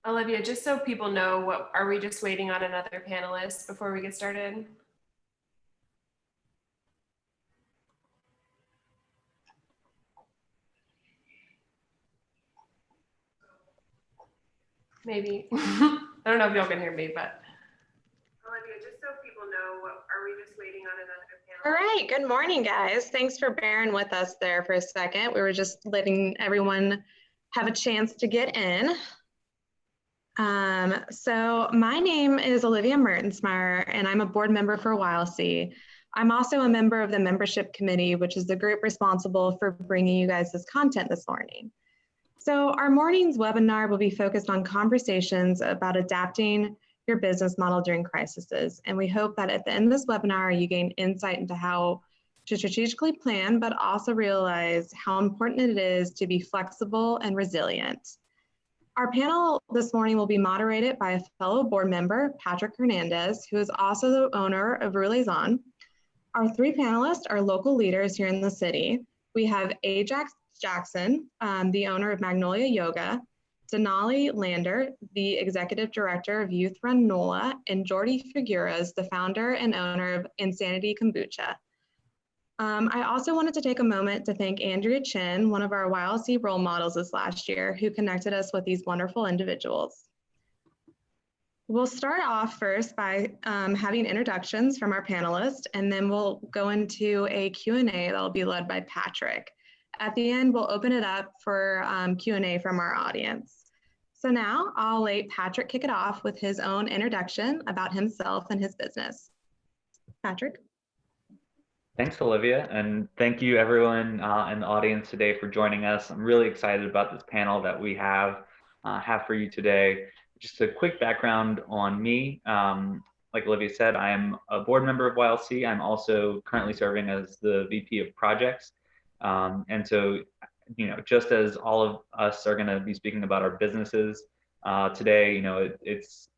Olivia, just so people know, what are we just waiting on another panelist before we get started? Maybe. I don't know if y'all can hear me, but Olivia, just so people know, what are we just waiting on another panelist? All right, good morning, guys. Thanks for bearing with us there for a second. We were just letting everyone have a chance to get in. So my name is Olivia Mertensmeyer, and I'm a board member for YLC. I'm also a member of the membership committee, which is the group responsible for bringing you guys this content this morning. So our morning's webinar will be focused on conversations about adapting your business model during crises. And we hope that at the end of this webinar, you gain insight into how to strategically plan, but also realize how important it is to be flexible and resilient. Our panel this morning will be moderated by a fellow board member, Patrick Hernandez, who is also the owner of Relaison. Our three panelists are local leaders here in the city. We have Ajax Jackson, the owner of Magnolia Yoga, Denali Lander, the executive director of Youth Run NOLA, and Jordy Figueras, the founder and owner of Insanity Kombucha. I also wanted to take a moment to thank Andrea Chin, one of our YLC role models this last year, who connected us with these wonderful individuals. We'll start off first by having introductions from our panelists, and then we'll go into a Q&A that'll be led by Patrick. At the end, we'll open it up for Q&A from our audience. So now I'll let Patrick kick it off with his own introduction about himself and his business. Patrick. Thanks, Olivia, and thank you everyone in the audience today for joining us. I'm really excited about this panel that we have for you today. Just a quick background on me. Like Olivia said, I am a board member of YLC. I'm also currently serving as the VP of Projects. And so, just as all of us are going to be speaking about our businesses today, it's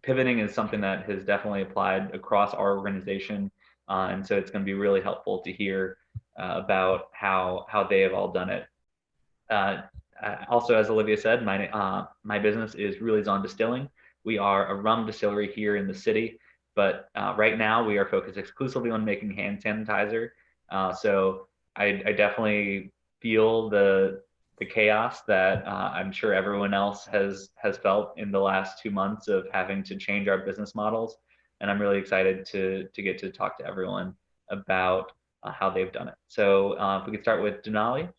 pivoting is something that has definitely applied across our organization. And so it's going to be really helpful to hear about how they have all done it. Also, as Olivia said, my business is Relaison Distilling. We are a rum distillery here in the city, but right now we are focused exclusively on making hand sanitizer. So I definitely feel the chaos that I'm sure everyone else has felt in the last 2 months of having to change our business models. And I'm really excited to get to talk to everyone about how they've done it. So if we could start with Denali.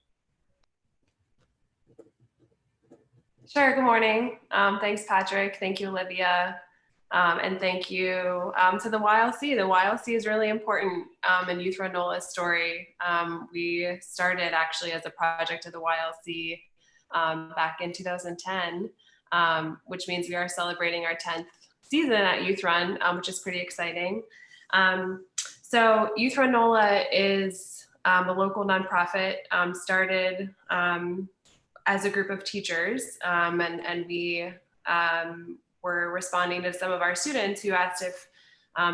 Sure, good morning. Thanks, Patrick. Thank you, Olivia. And thank you to the YLC. The YLC is really important in Youth Run NOLA's story. We started actually as a project of the YLC back in 2010, which means we are celebrating our 10th season at Youth Run, which is pretty exciting. So Youth Run NOLA is a local nonprofit started as a group of teachers, and we were responding to some of our students who asked if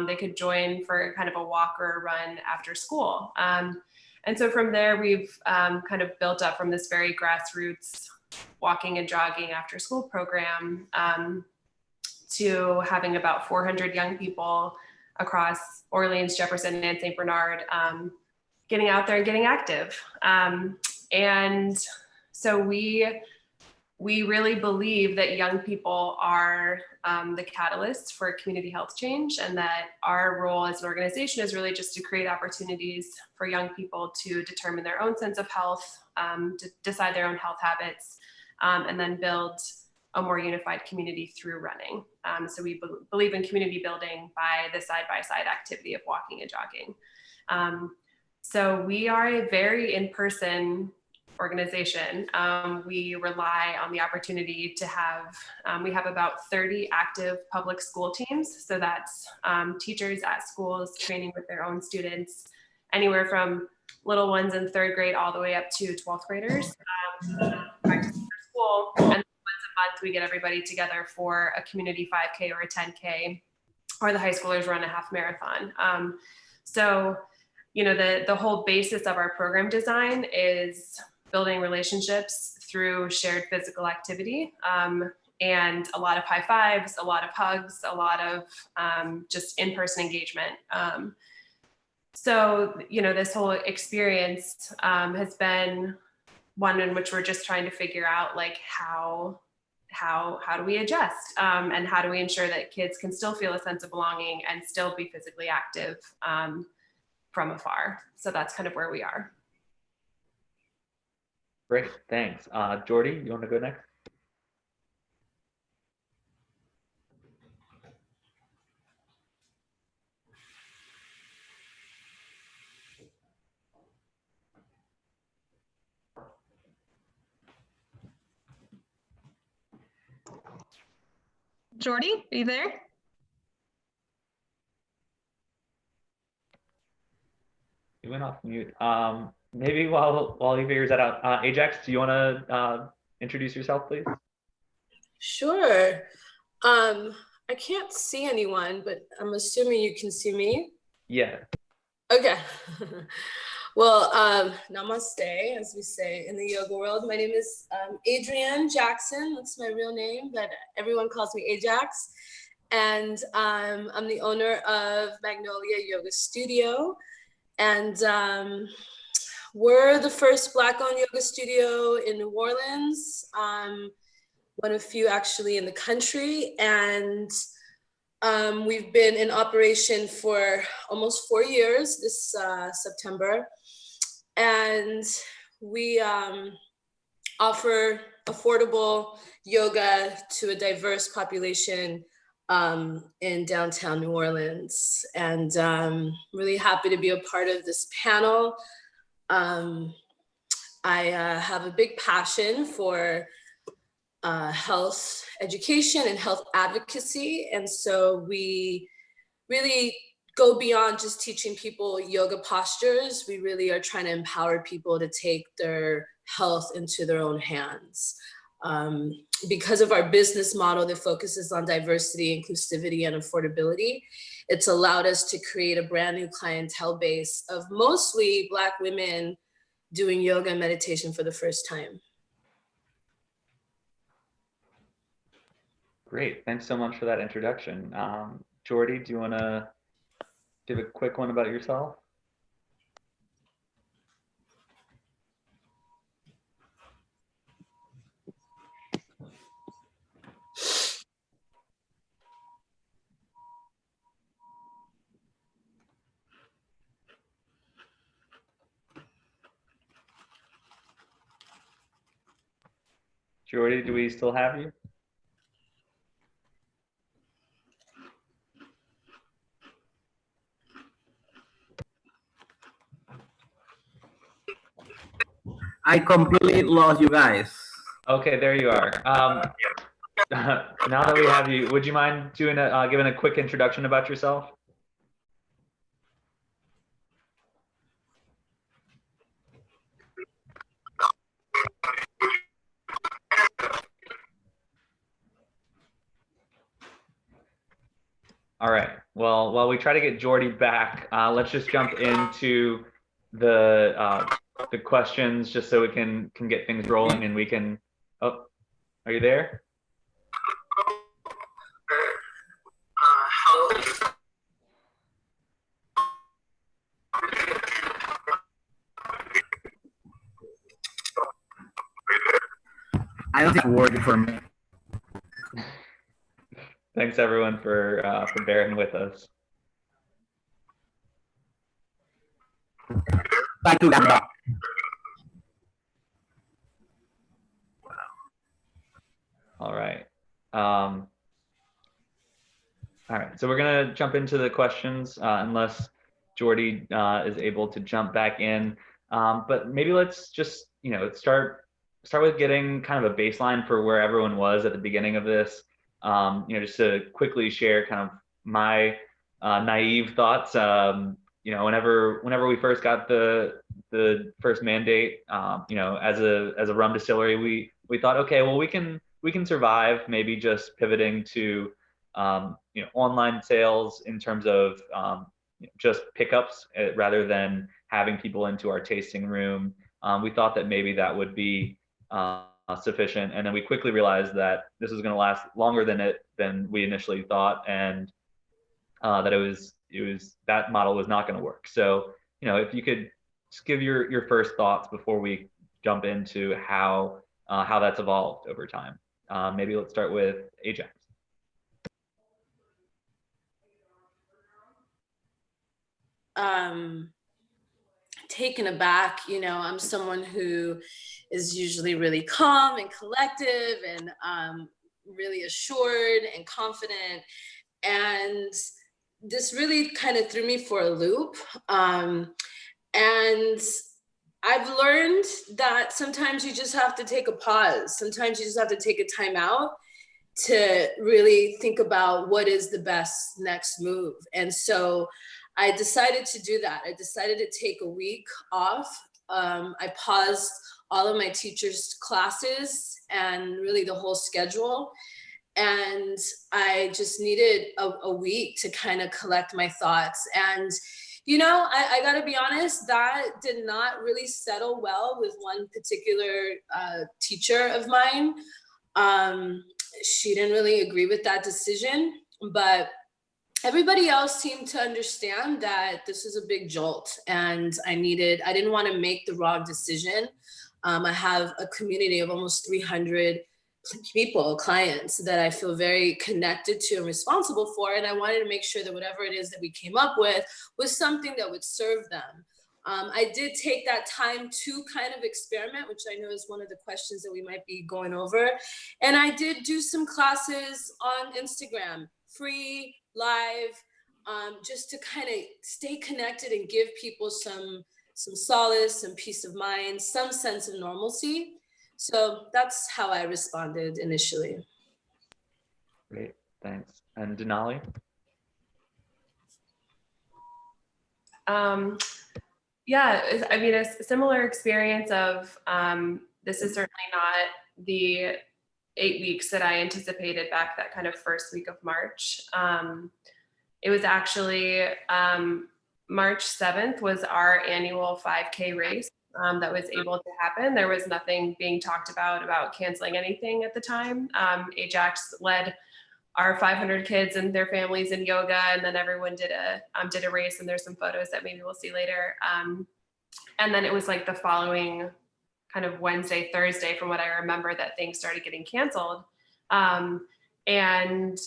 they could join for kind of a walk or a run after school. And so from there, we've kind of built up from this very grassroots walking and jogging after school program to having about 400 young people across Orleans, Jefferson, and St. Bernard getting out there and getting active. And so we really believe that young people are the catalysts for community health change, and that our role as an organization is really just to create opportunities for young people to determine their own sense of health, to decide their own health habits, and then build a more unified community through running. So we believe in community building by the side-by-side activity of walking and jogging. So we are a very in-person organization. We rely on the opportunity to have, we have about 30 active public school teams. So that's teachers at schools training with their own students, anywhere from little ones in 3rd grade all the way up to 12th graders. Practicing for school, and once a month we get everybody together for a community 5K or a 10K, or the high schoolers run a half marathon. So, the whole basis of our program design is building relationships through shared physical activity. and a lot of high fives, a lot of hugs, a lot of just in-person engagement. So, this whole experience has been one in which we're just trying to figure out like how do we adjust and how do we ensure that kids can still feel a sense of belonging and still be physically active from afar. So that's kind of where we are. Great, thanks. Jordy, you want to go next? Jordy, are you there? You went off mute. Maybe while he figures that out, Ajax, do you want to introduce yourself, please? Sure. I can't see anyone, but I'm assuming you can see me. Yeah. Okay. Well, namaste, as we say in the yoga world. My name is Adrienne Jackson. That's my real name, but everyone calls me Ajax. And I'm the owner of Magnolia Yoga Studio. And we're the first Black-owned yoga studio in New Orleans. One of few actually in the country. And we've been in operation for almost 4 years this September. And we offer affordable yoga to a diverse population in downtown New Orleans. And really happy to be a part of this panel. I have a big passion for health education and health advocacy. And so we really go beyond just teaching people yoga postures. We really are trying to empower people to take their health into their own hands. Because of our business model that focuses on diversity, inclusivity, and affordability, it's allowed us to create a brand new clientele base of mostly Black women doing yoga and meditation for the first time. Great, thanks so much for that introduction. Jordy, do you want to give a quick one about yourself? Jordy, do we still have you? I completely lost you guys. Okay, there you are. Now that we have you, would you mind doing giving a quick introduction about yourself? All right. Well, while we try to get Jordy back, let's just jump into the questions, just so we can get things rolling, and we can. Oh, are you there? I don't think it's working for me. Thanks everyone for bearing with us. Back to that. All right. All right. So we're gonna jump into the questions unless Jordy is able to jump back in. But maybe let's just start with getting kind of a baseline for where everyone was at the beginning of this. Just to quickly share kind of my naive thoughts. Whenever we first got the first mandate, as a rum distillery, we thought, okay, well, we can survive maybe just pivoting to online sales in terms of just pickups rather than having people into our tasting room. We thought that maybe that would be sufficient. And then we quickly realized that this was going to last longer than we initially thought, and that it was that model was not going to work. So, if you could just give your first thoughts before we jump into how that's evolved over time. Maybe let's start with Ajax. Taken aback. I'm someone who is usually really calm and collective and really assured and confident. And this really kind of threw me for a loop. And I've learned that sometimes you just have to take a pause. Sometimes you just have to take a time out to really think about what is the best next move. And so I decided to do that. I decided to take a week off. I paused all of my teachers' classes and really the whole schedule. And I just needed a week to kind of collect my thoughts. And, I gotta be honest, that did not really settle well with one particular teacher of mine. She didn't really agree with that decision, but everybody else seemed to understand that this was a big jolt and I didn't want to make the wrong decision. I have a community of almost 300 people, clients that I feel very connected to and responsible for. And I wanted to make sure that whatever it is that we came up with was something that would serve them. I did take that time to kind of experiment, which I know is one of the questions that we might be going over. And I did do some classes on Instagram, free, live, just to kind of stay connected and give people some solace, some peace of mind, some sense of normalcy. So that's how I responded initially. Great, thanks. And Denali? Yeah, I mean, a similar experience of this is certainly not the 8 weeks that I anticipated back that kind of first week of March. It was actually March 7th was our annual 5K race that was able to happen. There was nothing being talked about canceling anything at the time. Ajax led our 500 kids and their families in yoga, and then everyone did a race, and there's some photos that maybe we'll see later. And then it was like the following kind of Wednesday, Thursday, from what I remember, that things started getting canceled. And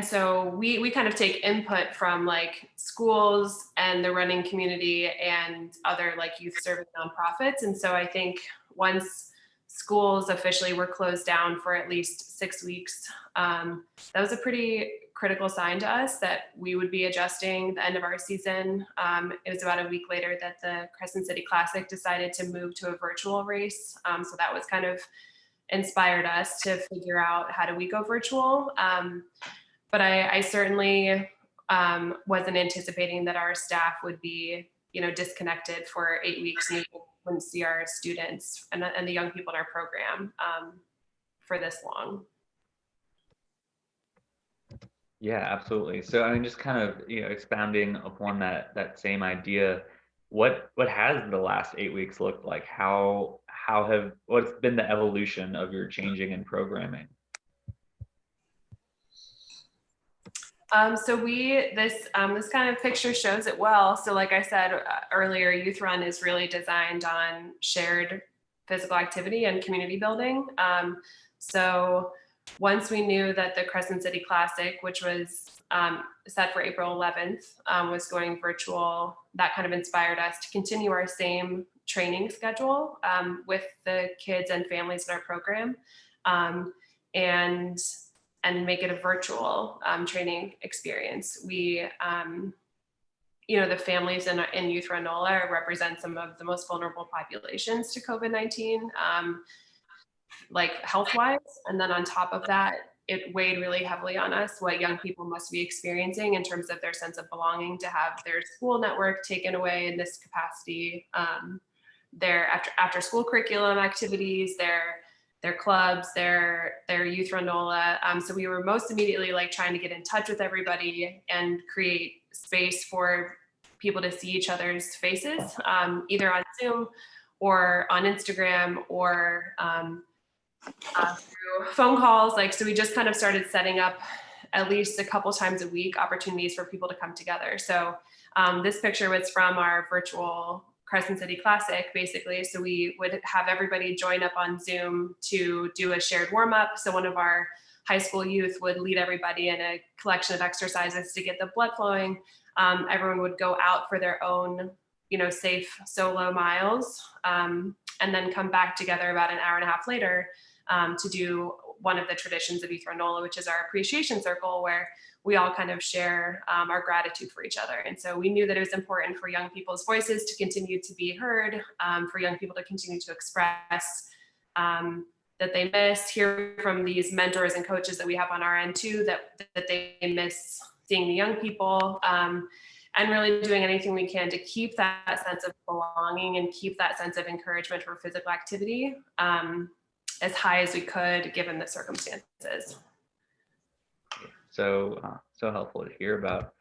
so we kind of take input from like schools and the running community and other like youth service nonprofits. And so I think once schools officially were closed down for at least 6 weeks, that was a pretty critical sign to us that we would be adjusting the end of our season. It was about a week later that the Crescent City Classic decided to move to a virtual race. So that was kind of inspired us to figure out how do we go virtual. But I certainly wasn't anticipating that our staff would be, disconnected for 8 weeks and we wouldn't see our students and the young people in our program for this long. Yeah, absolutely. So I mean, just kind of expounding upon that same idea, what has the last 8 weeks looked like? What's been the evolution of your changing in programming? So this kind of picture shows it well. So like I said earlier, Youth Run is really designed on shared physical activity and community building. So once we knew that the Crescent City Classic, which was set for April 11th, was going virtual, that kind of inspired us to continue our same training schedule with the kids and families in our program, and make it a virtual training experience. We, the families in Youth Run NOLA represent some of the most vulnerable populations to COVID-19, like health-wise. And then on top of that, it weighed really heavily on us what young people must be experiencing in terms of their sense of belonging, to have their school network taken away in this capacity, their after school curriculum activities, their clubs, their Youth Run NOLA. So we were most immediately like trying to get in touch with everybody and create space for people to see each other's faces, either on Zoom or on Instagram or through phone calls. So we just kind of started setting up at least a couple times a week opportunities for people to come together. So this picture was from our virtual Crescent City Classic, basically. So we would have everybody join up on Zoom to do a shared warm up. So one of our high school youth would lead everybody in a collection of exercises to get the blood flowing. Everyone would go out for their own, safe solo miles, and then come back together about an hour and a half later to do one of the traditions of Youth NOLA, which is our appreciation circle, where we all kind of share our gratitude for each other. And so we knew that it was important for young people's voices to continue to be heard, for young people to continue to express that they miss, hear from these mentors and coaches that we have on our end too, that they miss seeing the young people, and really doing anything we can to keep that sense of belonging and keep that sense of encouragement for physical activity as high as we could, given the circumstances. So helpful to hear about.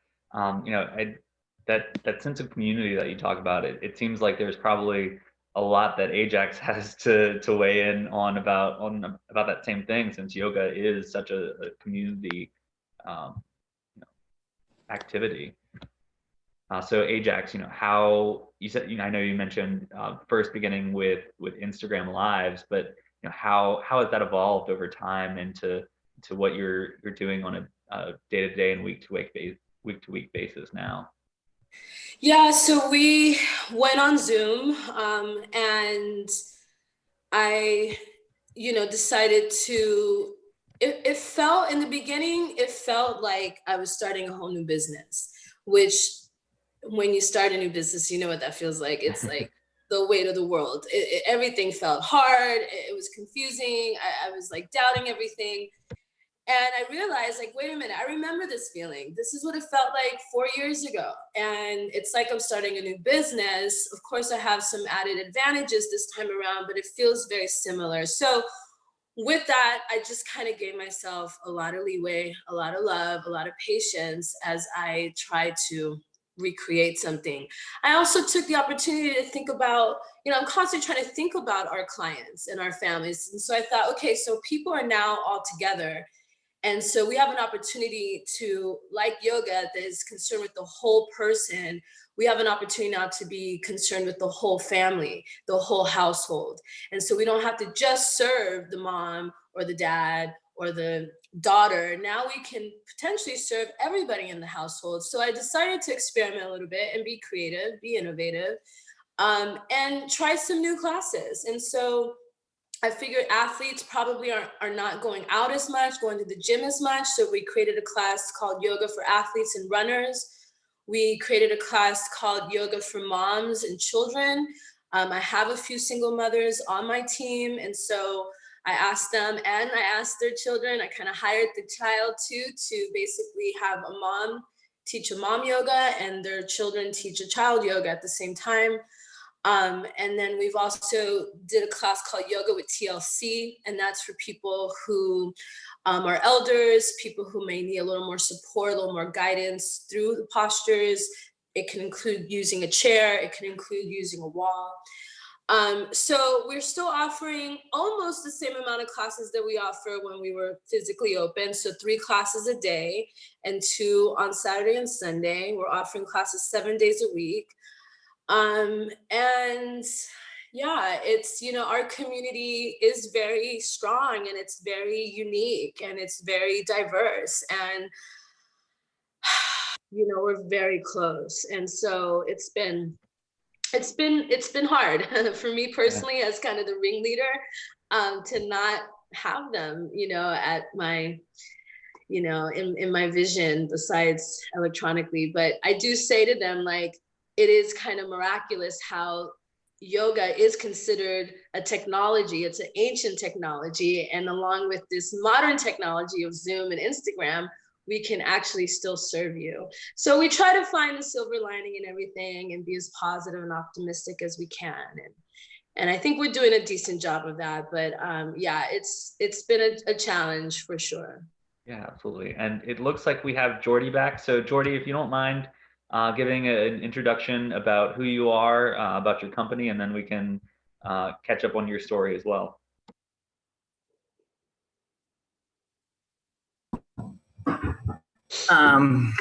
That sense of community that you talk about, it seems like there's probably a lot that Ajax has to weigh in on about that same thing, since yoga is such a community activity. So Ajax, how you said, I know you mentioned first beginning with Instagram lives, but how has that evolved over time into what you're doing on a day-to-day and week-to-week basis now? Yeah, so we went on Zoom, and I, decided to, it felt in the beginning, it felt like I was starting a whole new business, which when you start a new business, you know what that feels like. It's like the weight of the world. Everything felt hard. It was confusing. I was like doubting everything. And I realized, wait a minute, I remember this feeling. This is what it felt like 4 years ago. And it's like I'm starting a new business. Of course, I have some added advantages this time around, but it feels very similar. So with that, I just kind of gave myself a lot of leeway, a lot of love, a lot of patience as I try to recreate something. I also took the opportunity to think about, I'm constantly trying to think about our clients and our families. And so I thought, okay, so people are now all together. And so we have an opportunity to, like yoga that is concerned with the whole person, we have an opportunity now to be concerned with the whole family, the whole household. And so we don't have to just serve the mom or the dad or the daughter. Now we can potentially serve everybody in the household. So I decided to experiment a little bit and be creative, be innovative, and try some new classes. And so I figured athletes probably are not going out as much, going to the gym as much. So we created a class called Yoga for Athletes and Runners. We created a class called Yoga for Moms and Children. I have a few single mothers on my team. And so I asked them and I asked their children, I kind of hired the child too, to basically have a mom teach a mom yoga and their children teach a child yoga at the same time. And then we've also did a class called Yoga with TLC, and that's for people who are elders, people who may need a little more support, a little more guidance through the postures. It can include using a chair, it can include using a wall. So we're still offering almost the same amount of classes that we offer when we were physically open. So 3 classes a day and 2 on Saturday and Sunday. We're offering classes 7 days a week. And yeah, it's, our community is very strong and it's very unique and it's very diverse and, we're very close. And so it's been hard for me personally as kind of the ringleader, to not have them, at my, in my vision besides electronically. But I do say to them, it is kind of miraculous how yoga is considered a technology. It's an ancient technology. And along with this modern technology of Zoom and Instagram, we can actually still serve you. So we try to find the silver lining in everything and be as positive and optimistic as we can. And I think we're doing a decent job of that. But yeah, it's been a challenge for sure. Yeah, absolutely. And it looks like we have Jordy back. So Jordy, if you don't mind, giving an introduction about who you are, about your company, and then we can catch up on your story as well. Um,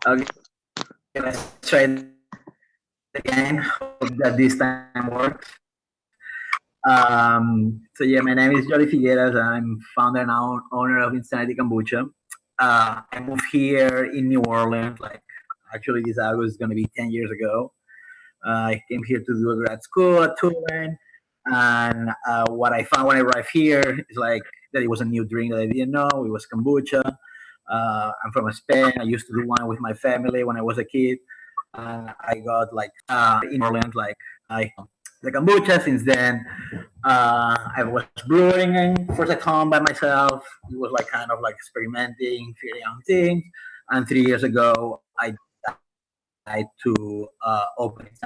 okay, let's try it again. Hope that this time works. So yeah, my name is Jody Figueras. I'm founder and owner of Insanity Kombucha. I moved here in New Orleans, like actually this August is going to be 10 years ago. I came here to do a grad school at Tulane. And what I found when I arrived here is like that it was a new drink that I didn't know. It was kombucha. I'm from Spain. I used to do wine with my family when I was a kid. And I got like in Orleans, like I the kombucha. Since then, I was brewing first at home by myself. It was like kind of like experimenting, figuring out things. And 3 years ago, I decided to open it.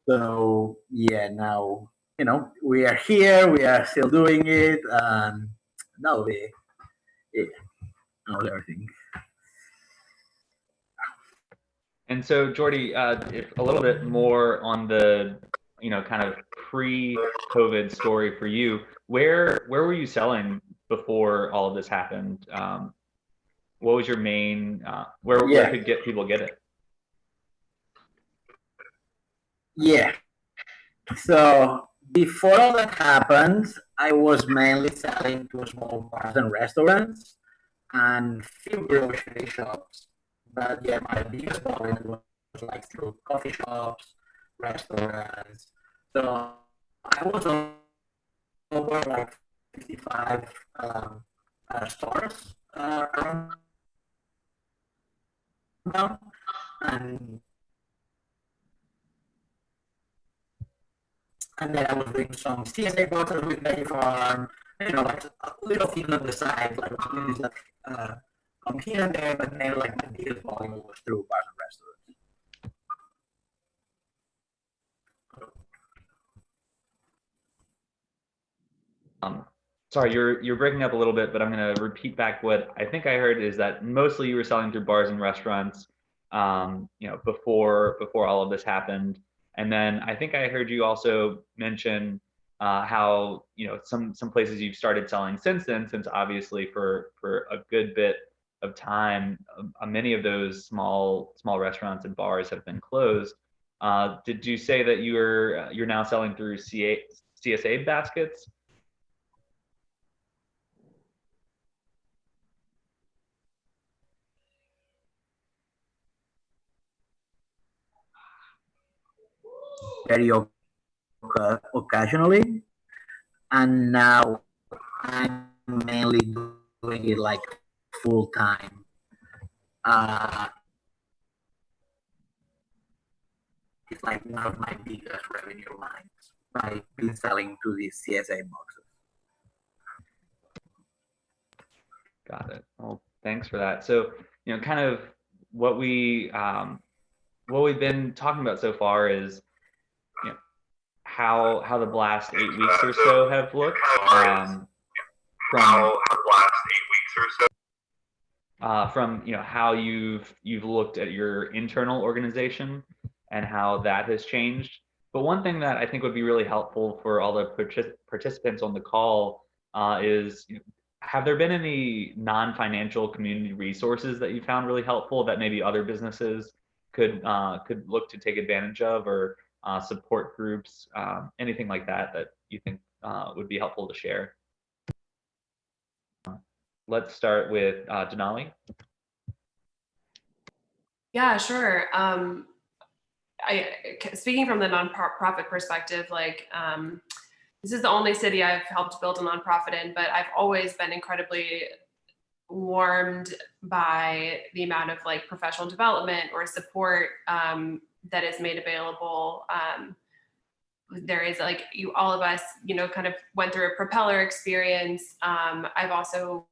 So yeah, now we are here. We are still doing it, and now yeah, now everything. And so, Jordy, if a little bit more on the, kind of pre-COVID story for you. Where were you selling before all of this happened? What was your main? Where could people get it? Yeah. So before all that happened, I was mainly selling to small bars and restaurants and few grocery shops. But yeah, my biggest volume was like through coffee shops, restaurants. So I was over like 55 stores around now. And then I was doing some CSA bottles with Betty Farm, like little things on the side, like things that come here and there, but then like my biggest volume was through bars and restaurants. Sorry, you're breaking up a little bit, but I'm going to repeat back what I think I heard is that mostly you were selling through bars and restaurants, before all of this happened. And then I think I heard you also mention how some places you've started selling since then, since obviously for a good bit of time, many of those small restaurants and bars have been closed. Did you say that you're now selling through CSA baskets? very occasionally, and now I'm mainly doing it like full time. It's like one of my biggest revenue lines by been selling to these CSA boxes. Got it. Well, thanks for that. So, kind of what we've been talking about so far is, how the last 8 weeks or so have looked. From how you've looked at your internal organization and how that has changed. But one thing that I think would be really helpful for all the participants on the call is, have there been any non-financial community resources that you found really helpful that maybe other businesses could look to take advantage of, or support groups, anything like that you think would be helpful to share? Let's start with Denali. Yeah, sure. Speaking from the nonprofit perspective, this is the only city I've helped build a nonprofit in, but I've always been incredibly warmed by the amount of professional development or support that is made available. There is all of us, kind of went through a propeller experience. I've also,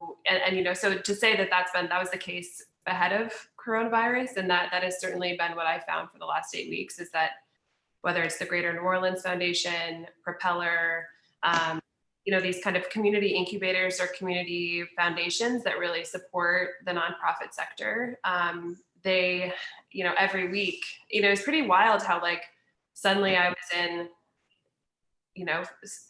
so to say that was the case ahead of coronavirus, and that has certainly been what I found for the last 8 weeks, is that whether it's the Greater New Orleans Foundation, Propeller, these kind of community incubators or community foundations that really support the nonprofit sector. They, every week, it's pretty wild how suddenly I was in,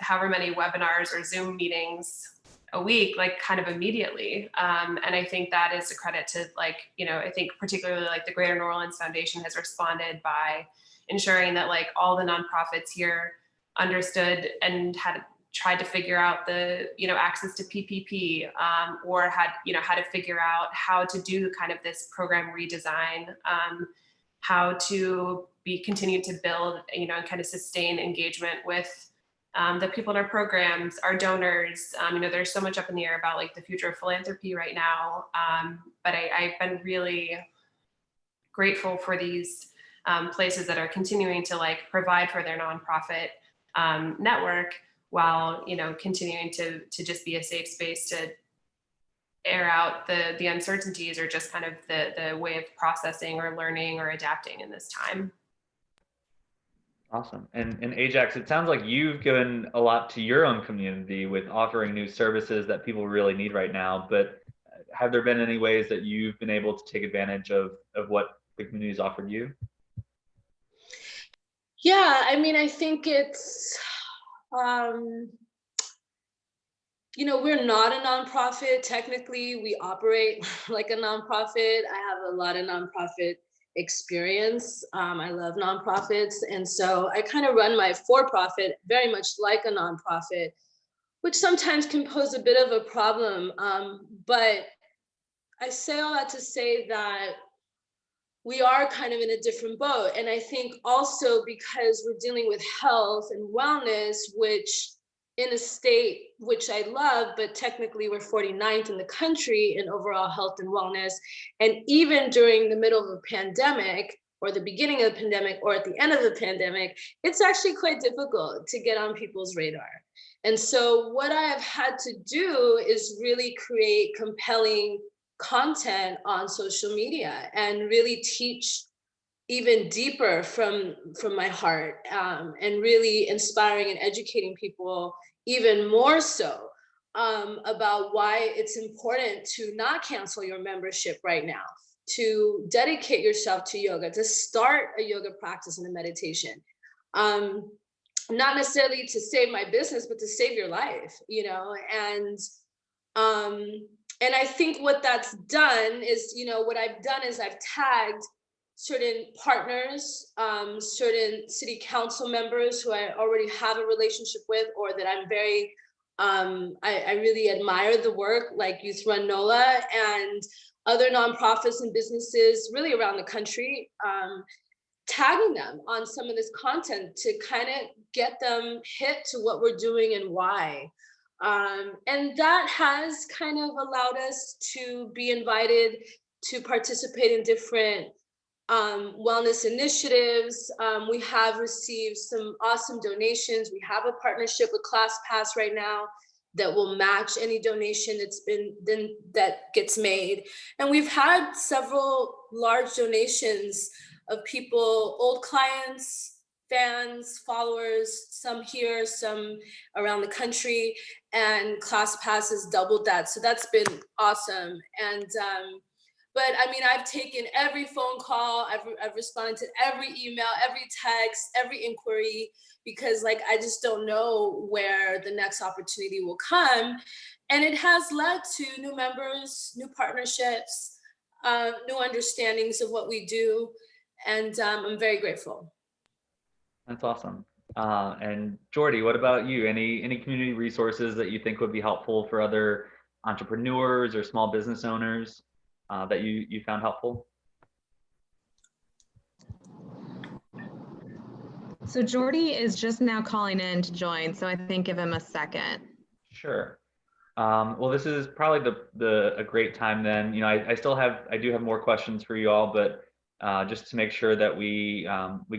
however many webinars or Zoom meetings a week, like kind of immediately. And I think that is a credit to like, you know, I think particularly like the Greater New Orleans Foundation has responded by ensuring that like all the nonprofits here understood and had tried to figure out the, you know, access to PPP, or had, you know, how to figure out how to do kind of this program redesign, how to continue to build, you know, and kind of sustain engagement with the people in our programs, our donors. You know, there's so much up in the air about like the future of philanthropy right now. But I've been really grateful for these places that are continuing to like provide for their nonprofit network, while, you know, continuing to just be a safe space to air out the uncertainties, or just kind of the way of processing or learning or adapting in this time. Awesome. And Ajax, it sounds like you've given a lot to your own community with offering new services that people really need right now, but have there been any ways that you've been able to take advantage of what the community's offered you? Yeah, I mean, I think it's, you know, we're not a nonprofit. Technically, we operate like a nonprofit. I have a lot of nonprofit experience. I love nonprofits. And so I kind of run my for-profit very much like a nonprofit, which sometimes can pose a bit of a problem. But I say all that to say that we are kind of in a different boat. And I think also because we're dealing with health and wellness, which in a state which I love, but technically we're 49th in the country in overall health and wellness. And even during the middle of a pandemic, or the beginning of the pandemic, or at the end of the pandemic, it's actually quite difficult to get on people's radar. And so what I have had to do is really create compelling content on social media and really teach even deeper from my heart, and really inspiring and educating people even more so about why it's important to not cancel your membership right now, to dedicate yourself to yoga, to start a yoga practice and a meditation. Not necessarily to save my business, but to save your life, you know. And I think what that's done is, you know, what I've done is I've tagged certain partners, certain city council members who I already have a relationship with, or that I'm very, I really admire the work, like Youth Run NOLA and other nonprofits and businesses really around the country, tagging them on some of this content to kind of get them hip to what we're doing and why. And that has kind of allowed us to be invited to participate in different wellness initiatives. We have received some awesome donations. We have a partnership with ClassPass right now that will match any donation that gets made. And we've had several large donations of people, old clients, fans, followers, some here, some around the country, and ClassPass has doubled that. So that's been awesome. And but I mean, I've taken every phone call, I've responded to every email, every text, every inquiry, because like, I just don't know where the next opportunity will come. And it has led to new members, new partnerships, new understandings of what we do. And I'm very grateful. That's awesome. And Jordy, what about you? Any community resources that you think would be helpful for other entrepreneurs or small business owners that you found helpful? So Jordy is just now calling in to join, so I think give him a second. Sure. Well, this is probably a great time then. You know, I do have more questions for you all, but just to make sure that we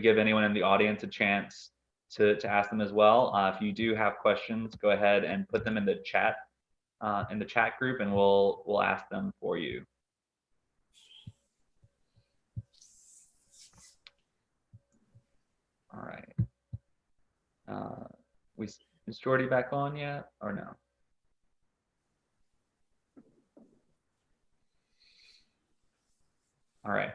give anyone in the audience a chance to ask them as well. If you do have questions, go ahead and put them in the chat group, and we'll ask them for you. All right. Is Jordy back on yet or no? All right.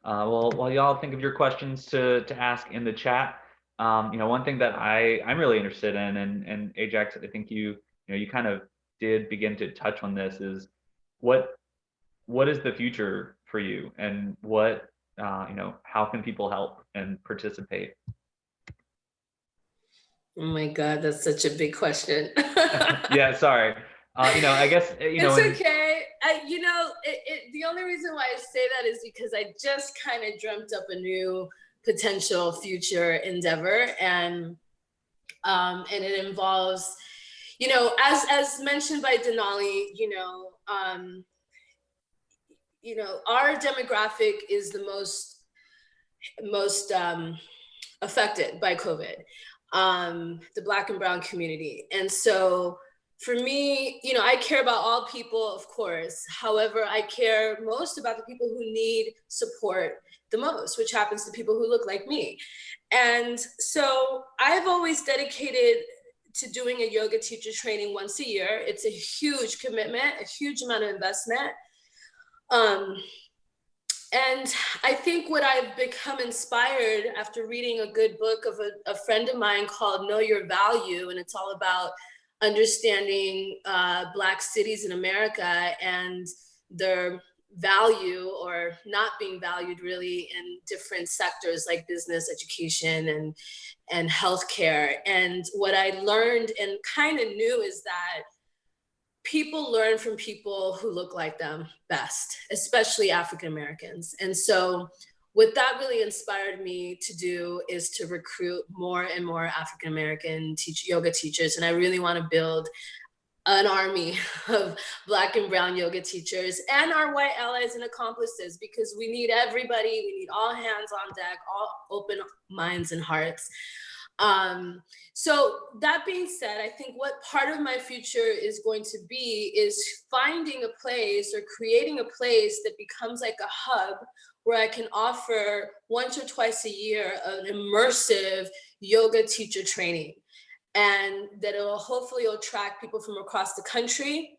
Well, while y'all think of your questions to ask in the chat, you know, one thing that I'm really interested in, and Ajax, I think you kind of did begin to touch on this, is what is the future for you, and what how can people help and participate? Oh my God, that's such a big question. Yeah, sorry. I guess it's okay. The only reason why I say that is because I just kind of dreamt up a new potential future endeavor, and it involves, as mentioned by Denali, our demographic is the most affected by COVID, the Black and Brown community. And so for me, I care about all people, of course. However, I care most about the people who need support the most, which happens to people who look like me. And so I've always dedicated to doing a yoga teacher training once a year. It's a huge commitment, a huge amount of investment. And I think what I've become inspired after reading a good book of a friend of mine called Know Your Value, and it's all about understanding Black cities in America and their value or not being valued really in different sectors like business, education, and healthcare. And what I learned and kind of knew is that people learn from people who look like them best, especially African Americans. And so what that really inspired me to do is to recruit more and more African American yoga teachers. And I really want to build an army of Black and Brown yoga teachers and our white allies and accomplices, because we need everybody. We need all hands on deck, all open minds and hearts. So that being said, I think what part of my future is going to be is finding a place or creating a place that becomes like a hub where I can offer once or twice a year an immersive yoga teacher training, and that it will hopefully attract people from across the country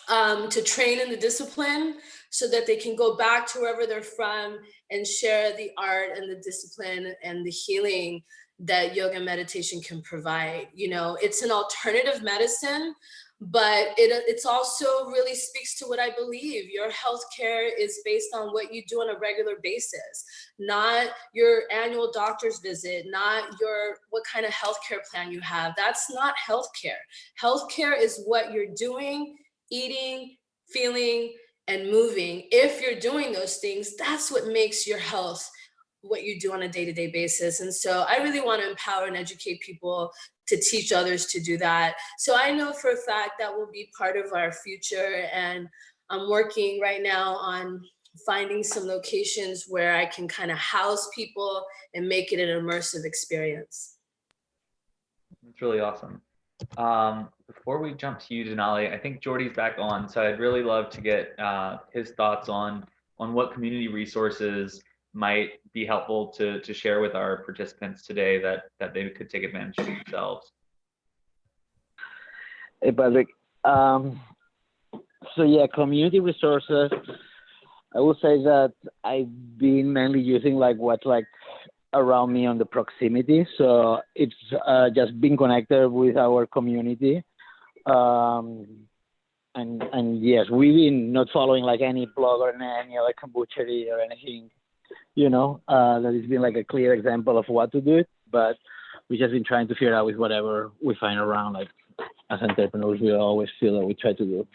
to train in the discipline so that they can go back to wherever they're from and share the art and the discipline and the healing that yoga meditation can provide. It's an alternative medicine, but it's also really speaks to what I believe. Your healthcare is based on what you do on a regular basis, not your annual doctor's visit, not what kind of healthcare plan you have. That's not healthcare. Healthcare is what you're doing, eating, feeling, and moving. If you're doing those things, that's what makes your health what you do on a day-to-day basis. And so I really want to empower and educate people to teach others to do that. So I know for a fact that will be part of our future. And I'm working right now on finding some locations where I can kind of house people and make it an immersive experience. It's really awesome. Before we jump to you, Denali, I think Jordy's back on, so I'd really love to get his thoughts on what community resources might be helpful to share with our participants today that they could take advantage of themselves. Hey, Patrick. So yeah, community resources. I will say that I've been mainly using what's around me on the proximity. So it's just being connected with our community. And yes, we've been not following any blog or any other kombuchery or anything, that has been a clear example of what to do, but we just been trying to figure out with whatever we find around. As entrepreneurs, we always feel that we try to do.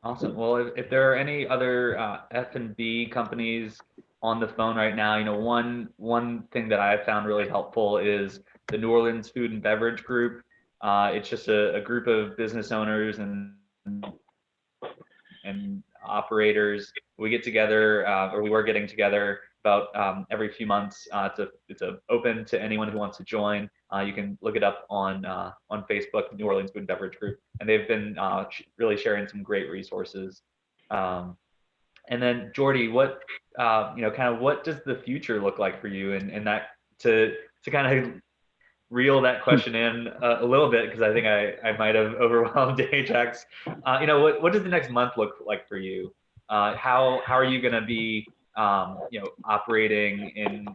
Awesome. Well, if there are any other F&B companies on the phone right now, one thing that I've found really helpful is the New Orleans Food and Beverage Group. It's just a group of business owners and operators. We get together, or we were getting together about every few months. It's open to anyone who wants to join. You can look it up on Facebook, New Orleans Food and Beverage Group, and they've been really sharing some great resources. And then Jordy, what what does the future look like for you? And that to kind of reel that question in a little bit, because I think I might have overwhelmed Ajax. What does the next month look like for you? How are you going to be operating in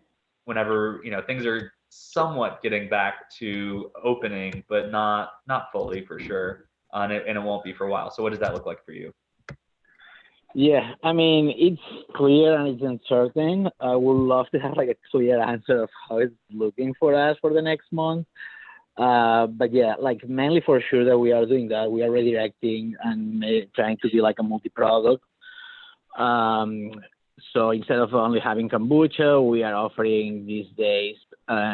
whenever things are somewhat getting back to opening, but not fully for sure, and it won't be for a while. So what does that look like for you? Yeah, I mean, it's clear and it's uncertain. I would love to have like a clear answer of how it's looking for us for the next month. But yeah, like mainly for sure that we are doing that. We are redirecting and trying to be like a multi-product. So instead of only having kombucha, we are offering these days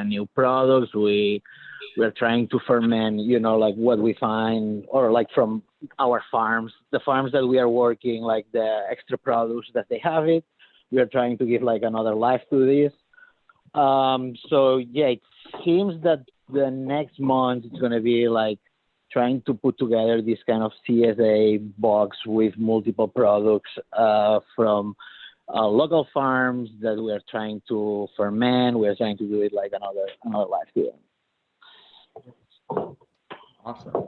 new products. We are trying to ferment, you know, like what we find or like from our farms, the farms that we are working, like the extra produce that they have it. We are trying to give like another life to this. So yeah, it seems that the next month it's going to be like trying to put together this kind of CSA box with multiple products from local farms that we are trying to ferment. We are trying to do it like another life to them. Awesome.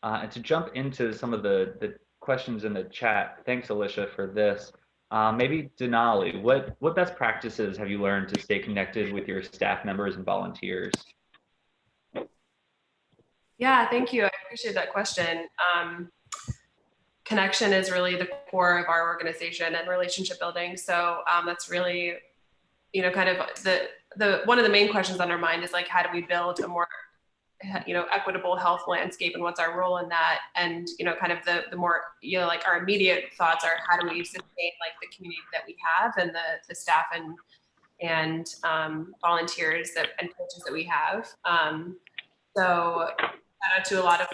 And to jump into some of the questions in the chat, thanks Alicia for this. Maybe Denali, what best practices have you learned to stay connected with your staff members and volunteers? Yeah, thank you. I appreciate that question. Connection is really the core of our organization and relationship building. So that's really, you know, kind of the one of the main questions on our mind is like, how do we build a more, you know, equitable health landscape, and what's our role in that? And, you know, kind of the more, you know, like our immediate thoughts are how do we sustain like the community that we have and the staff and volunteers and coaches that we have. So shout out to a lot of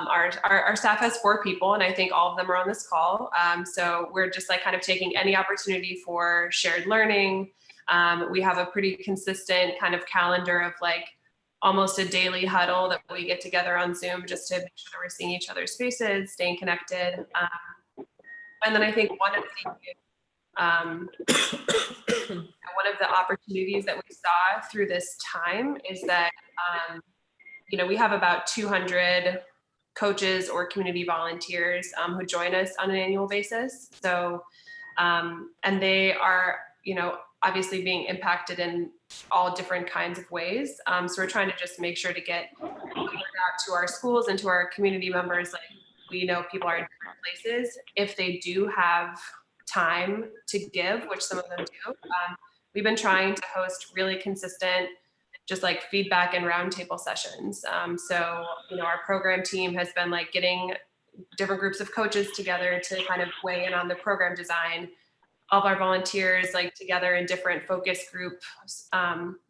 our staff has 4 people, and I think all of them are on this call. So we're just like kind of taking any opportunity for shared learning. We have a pretty consistent kind of calendar of like almost a daily huddle that we get together on Zoom just to make sure that we're seeing each other's faces, staying connected. And then I think one of the opportunities that we saw through this time is that you know, we have about 200 coaches or community volunteers who join us on an annual basis. So, and they are, you know, obviously being impacted in all different kinds of ways. So we're trying to just make sure to get out to our schools and to our community members. Like, we know people are in different places. If they do have time to give, which some of them do, we've been trying to host really consistent just like feedback and roundtable sessions. So, you know, our program team has been like getting different groups of coaches together to kind of weigh in on the program design. All of our volunteers like together in different focus groups,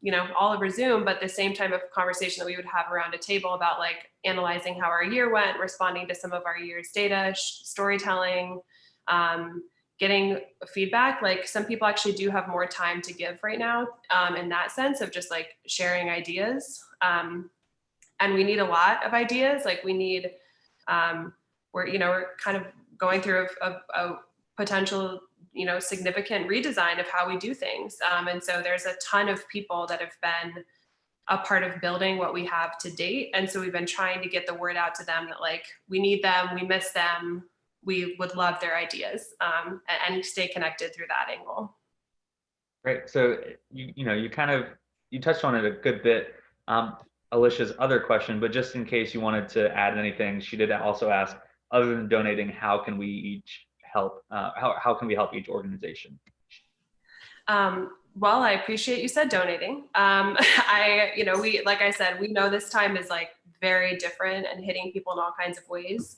you know, all over Zoom, but the same type of conversation that we would have around a table about like analyzing how our year went, responding to some of our year's data, storytelling, getting feedback. Like some people actually do have more time to give right now in that sense of just like sharing ideas. And we need a lot of ideas. Like we need, we're kind of going through a potential, you know, significant redesign of how we do things. And so there's a ton of people that have been a part of building what we have to date. And so we've been trying to get the word out to them that like, we need them, we miss them, we would love their ideas, and stay connected through that angle. Great. So you touched on it a good bit. Alicia's other question, but just in case you wanted to add anything, she did also ask, other than donating, how can we each help? How can we help each organization? Well, I appreciate you said donating. We, like I said, we know this time is like very different and hitting people in all kinds of ways.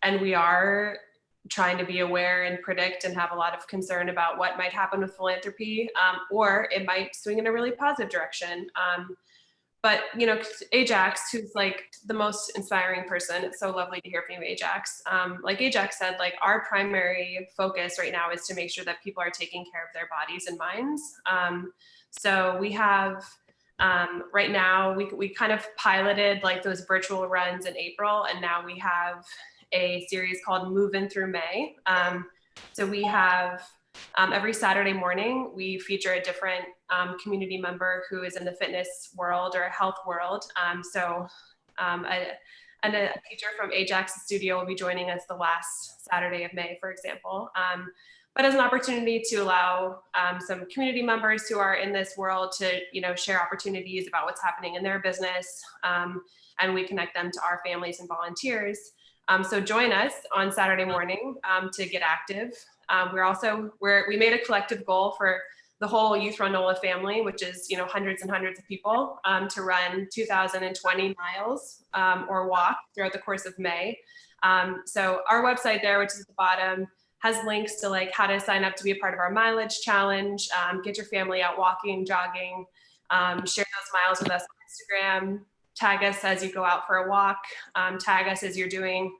And we are trying to be aware and predict and have a lot of concern about what might happen with philanthropy, or it might swing in a really positive direction. But, you know, Ajax, who's like the most inspiring person, it's so lovely to hear from you, Ajax. Like Ajax said, like our primary focus right now is to make sure that people are taking care of their bodies and minds. So we have, right now, we kind of piloted like those virtual runs in April, and now we have a series called Move In Through May. So we have every Saturday morning, we feature a different community member who is in the fitness world or health world. and a teacher from Ajax Studio will be joining us the last Saturday of May, for example. But as an opportunity to allow some community members who are in this world to, share opportunities about what's happening in their business, and we connect them to our families and volunteers. So join us on Saturday morning to get active. We made a collective goal for the whole Youth Run NOLA family, which is hundreds and hundreds of people, to run 2,020 miles or walk throughout the course of May. So our website there, which is at the bottom, has links to like how to sign up to be a part of our mileage challenge, get your family out walking, jogging, share those miles with us on Instagram, tag us as you go out for a walk, tag us as you're doing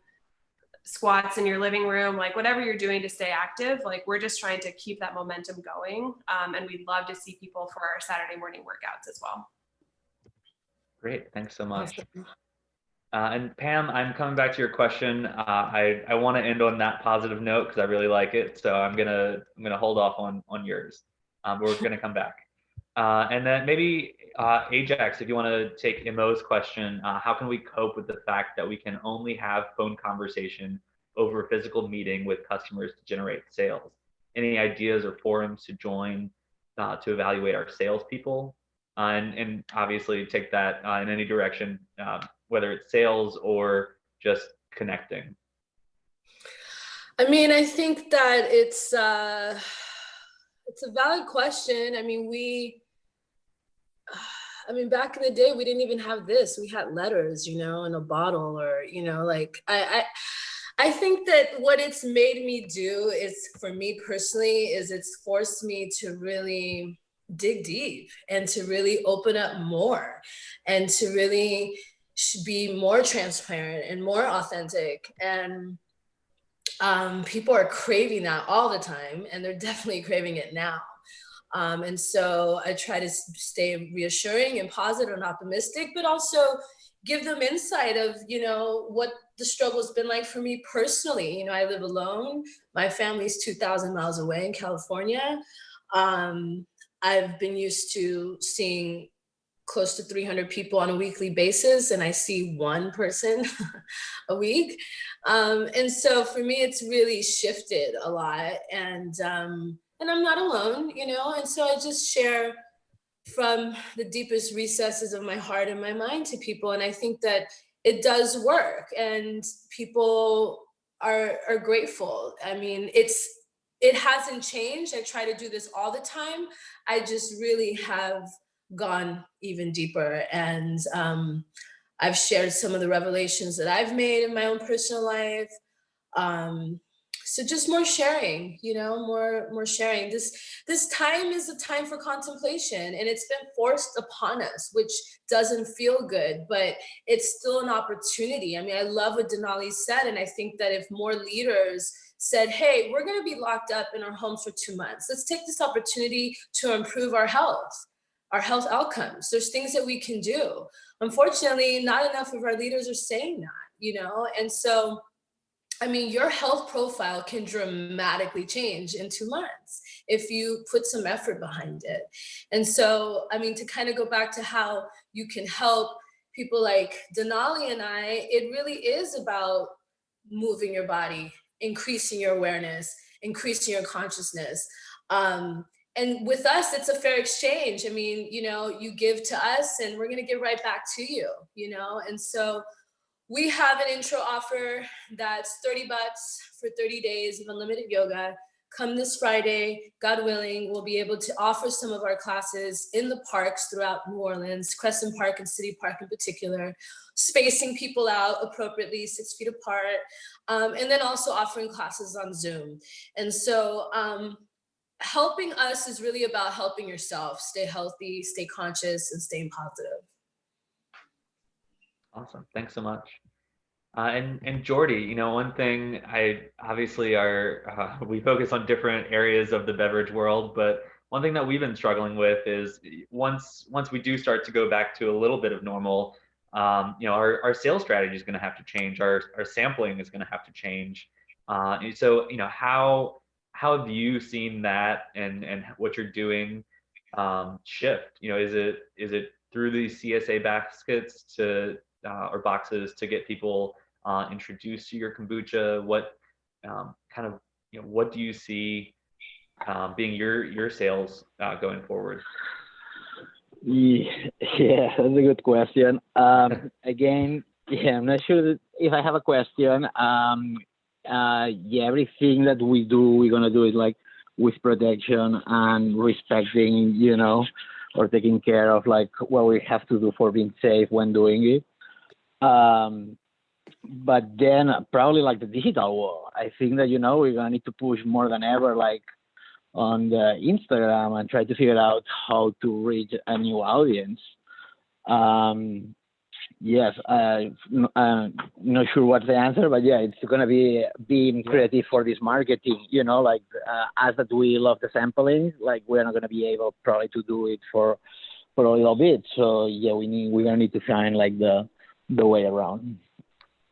squats in your living room, like whatever you're doing to stay active. Like we're just trying to keep that momentum going. And we'd love to see people for our Saturday morning workouts as well. Great, thanks so much. And Pam, I'm coming back to your question. I want to end on that positive note because I really like it. So I'm gonna hold off on yours. We're gonna come back. And then maybe Ajax, if you want to take Imo's question, how can we cope with the fact that we can only have phone conversation over a physical meeting with customers to generate sales? Any ideas or forums to join to evaluate our salespeople? And obviously take that in any direction, whether it's sales or just connecting. I mean, I think that it's a valid question. I mean, back in the day, we didn't even have this. We had letters, in a bottle, or, like I think that what it's made me do is, for me personally, is it's forced me to really dig deep and to really open up more and to really be more transparent and more authentic. And people are craving that all the time, and they're definitely craving it now. And so I try to stay reassuring and positive and optimistic, but also give them insight of, what the struggle's been like for me personally. I live alone. My family's 2,000 miles away in California. I've been used to seeing close to 300 people on a weekly basis, and I see one person a week. And so for me, it's really shifted a lot. And I'm not alone, and so I just share from the deepest recesses of my heart and my mind to people. And I think that it does work, and people are grateful. I mean, it hasn't changed. I try to do this all the time. I just really have gone even deeper. And I've shared some of the revelations that I've made in my own personal life. So just more sharing, more sharing. This time is a time for contemplation, and it's been forced upon us, which doesn't feel good, but it's still an opportunity. I mean, I love what Denali said, and I think that if more leaders said, hey, we're going to be locked up in our homes for 2 months, let's take this opportunity to improve our health outcomes. There's things that we can do. Unfortunately, not enough of our leaders are saying that, and so, I mean, your health profile can dramatically change in 2 months if you put some effort behind it. And so, I mean, to kind of go back to how you can help people like Denali and I, it really is about moving your body, increasing your awareness, increasing your consciousness. And with us, it's a fair exchange. I mean, you give to us and we're going to give right back to you, and so we have an intro offer that's $30 for 30 days of unlimited yoga. Come this Friday, God willing, we'll be able to offer some of our classes in the parks throughout New Orleans, Crescent Park and City Park in particular, spacing people out appropriately 6 feet apart, and then also offering classes on Zoom. And so helping us is really about helping yourself stay healthy, stay conscious, and staying positive. Awesome, thanks so much. And Jordy, one thing we focus on different areas of the beverage world, but one thing that we've been struggling with is once we do start to go back to a little bit of normal, our sales strategy is going to have to change. Our sampling is going to have to change. So how have you seen that and what you're doing shift? Is it through these CSA baskets to or boxes to get people introduced to your kombucha? What kind of, what do you see being your sales going forward? Yeah, that's a good question. Again, yeah, I'm not sure if I have a question. Yeah, everything that we do, we're gonna do it like with protection and respecting, or taking care of like what we have to do for being safe when doing it. But then probably like the digital world, I think that we're gonna need to push more than ever, like on the Instagram, and try to figure out how to reach a new audience. Yes, I'm not sure what's the answer, but yeah, it's gonna be being creative for this marketing. Like as that we love the sampling, like we're not gonna be able probably to do it for a little bit. So yeah, we're gonna need to find like the way around.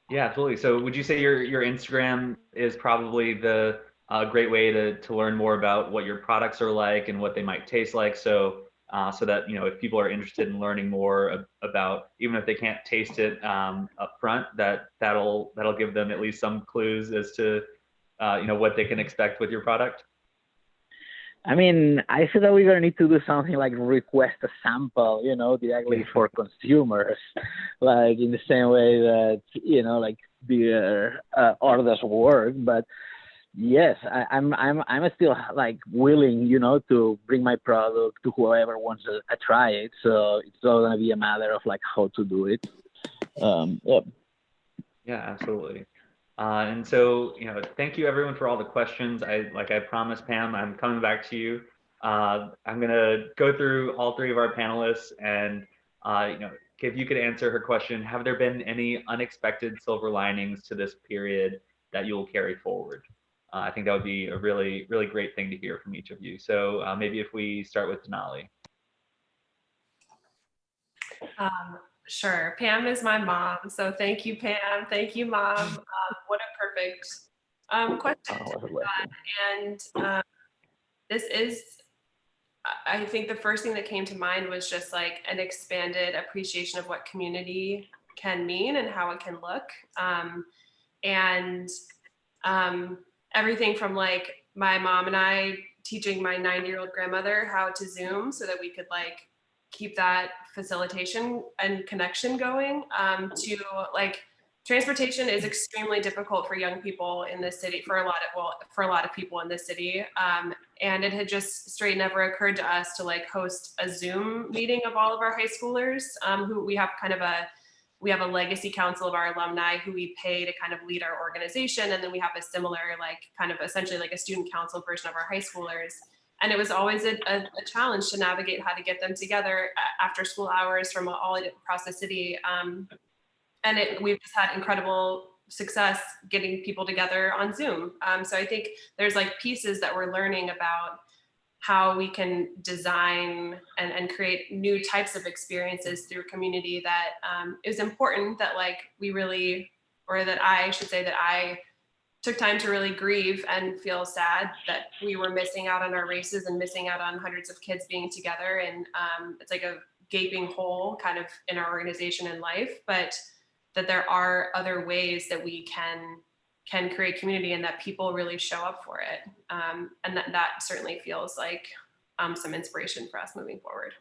Yeah, absolutely. So would you say your Instagram is probably the great way to learn more about what your products are like and what they might taste like? So so that if people are interested in learning more about, even if they can't taste it up front, that'll give them at least some clues as to what they can expect with your product. I mean, I said that we're gonna need to do something like request a sample, directly for consumers, like in the same way that like beer orders work. But yes, I'm still like willing, to bring my product to whoever wants to try it. So it's all gonna be a matter of like how to do it. Yeah. Yeah, absolutely. And so, thank you everyone for all the questions. Like I promised, Pam, I'm coming back to you. I'm gonna go through all three of our panelists, and if you could answer her question, have there been any unexpected silver linings to this period that you will carry forward? I think that would be a really, really great thing to hear from each of you. So maybe if we start with Denali. Sure. Pam is my mom. So thank you, Pam. Thank you, Mom. What a perfect question. And this is, I think the first thing that came to mind was just like an expanded appreciation of what community can mean and how it can look. And everything from like my mom and I teaching my 90-year-old grandmother how to Zoom so that we could like keep that facilitation and connection going, to like transportation is extremely difficult for young people in this city, for a lot of people in this city. And it had just straight never occurred to us to like host a Zoom meeting of all of our high schoolers, who we have a legacy council of our alumni who we pay to kind of lead our organization. And then we have a similar, like kind of essentially like a student council version of our high schoolers. And it was always a challenge to navigate how to get them together after school hours from all across the city. And we've just had incredible success getting people together on Zoom. So I think there's like pieces that we're learning about how we can design and create new types of experiences through community that is important, that like we really, or that I should say that I took time to really grieve and feel sad that we were missing out on our races and missing out on hundreds of kids being together. And it's like a gaping hole kind of in our organization and life, but that there are other ways that we can create community and that people really show up for it. And that certainly feels like some inspiration for us moving forward.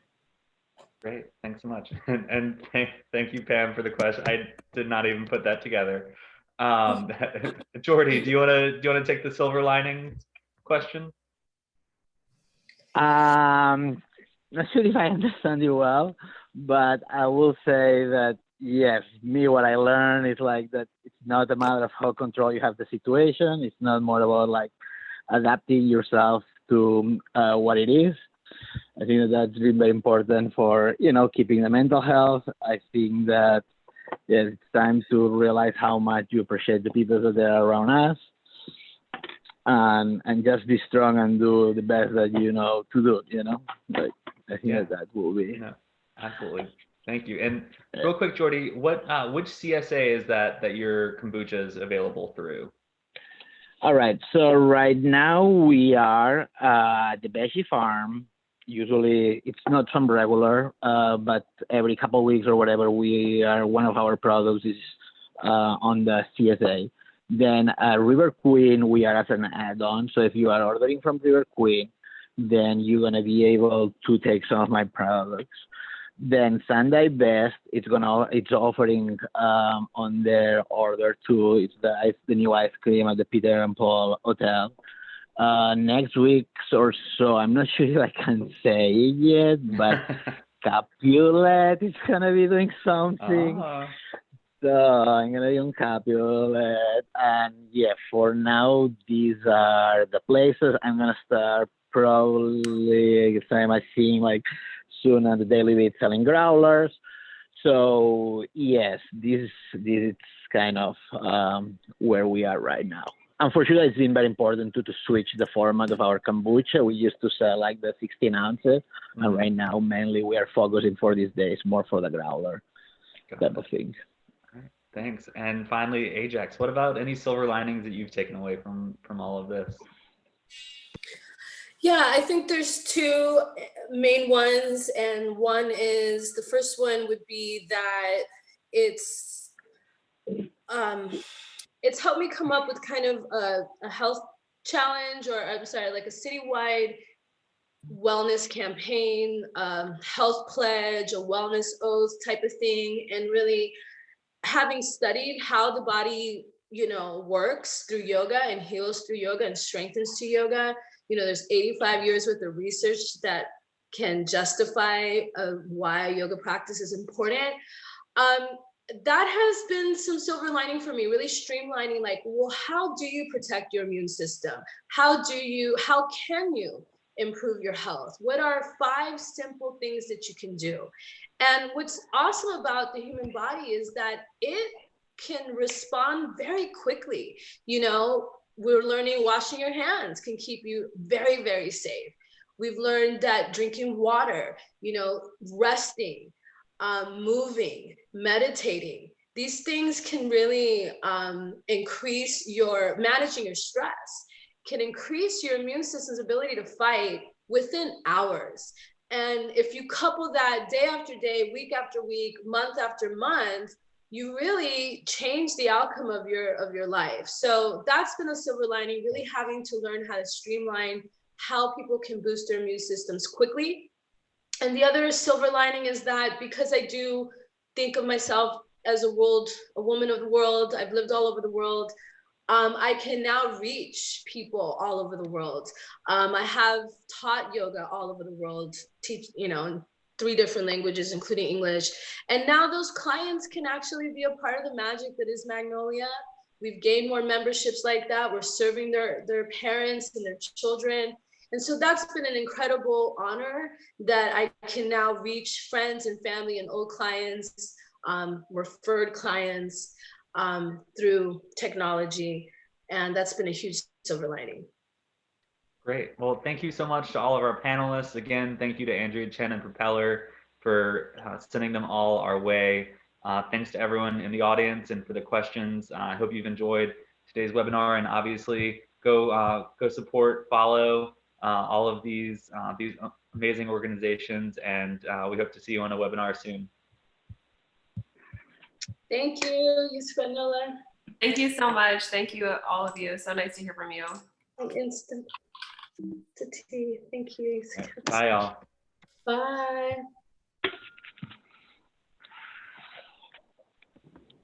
Great, thanks so much. And thank you, Pam, for the question. I did not even put that together. Jordy, do you want to take the silver lining question? Not sure if I understand you well, but I will say that yes, what I learned is like that it's not a matter of how control you have the situation. It's not more about like adapting yourself to what it is. I think that's been very important for keeping the mental health. I think that it's time to realize how much you appreciate the people that are around us, and just be strong and do the best that you know to do. Like I think that will be. No, absolutely. Thank you. And real quick, Jordy, which CSA is that your kombucha is available through? All right. So right now we are at the Veggie Farm, usually it's not some regular, but every couple of weeks or whatever, one of our products is on the CSA. Then River Queen, we are as an add-on. So if you are ordering from River Queen, then you're gonna be able to take some of my products. Then Sunday Best, it's offering on their order too. It's the new ice cream at the Peter and Paul Hotel. Next week or so, I'm not sure if I can say it yet, but Capulet is gonna be doing something. So I'm gonna be on Capulet, and yeah, for now these are the places. I'm gonna start probably seeing like soon on the Daily Beat selling growlers. So yes, this is kind of where we are right now. And for sure, it's been very important to switch the format of our kombucha. We used to sell like the 16 ounces, and right now mainly we are focusing for these days more for the growler type of thing. Thanks. And finally, Ajax, what about any silver linings that you've taken away from all of this? Yeah, I think there's two main ones, and one is, the first one would be that it's helped me come up with kind of a health challenge, or I'm sorry, like a citywide wellness campaign, health pledge, a wellness oath type of thing, and really having studied how the body, works through yoga and heals through yoga and strengthens to yoga. There's 85 years worth of research that can justify why yoga practice is important. That has been some silver lining for me, really streamlining, like, well, how do you protect your immune system? How can you improve your health? What are 5 simple things that you can do? And what's awesome about the human body is that it can respond very quickly. We're learning washing your hands can keep you very, very safe. We've learned that drinking water, resting, moving, meditating, these things can really increase managing your stress, can increase your immune system's ability to fight within hours. And if you couple that day after day, week after week, month after month, you really change the outcome of your life. So that's been a silver lining, really having to learn how to streamline how people can boost their immune systems quickly. And the other silver lining is that because I do think of myself as a woman of the world, I've lived all over the world, I can now reach people all over the world. I have taught yoga all over the world, teach, in 3 different languages, including English. And now those clients can actually be a part of the magic that is Magnolia. We've gained more memberships like that. We're serving their parents and their children. And so that's been an incredible honor that I can now reach friends and family and old clients, referred clients through technology. And that's been a huge silver lining. Great. Well, thank you so much to all of our panelists. Again, thank you to Andrea Chen and Propeller for sending them all our way. Thanks to everyone in the audience and for the questions. I hope you've enjoyed today's webinar, and obviously go support, follow all of these amazing organizations, and we hope to see you on a webinar soon. Thank you, Yusufanola. Thank you so much. Thank you, all of you. So nice to hear from you. Instant to tea. Thank you. Bye, y'all. Bye.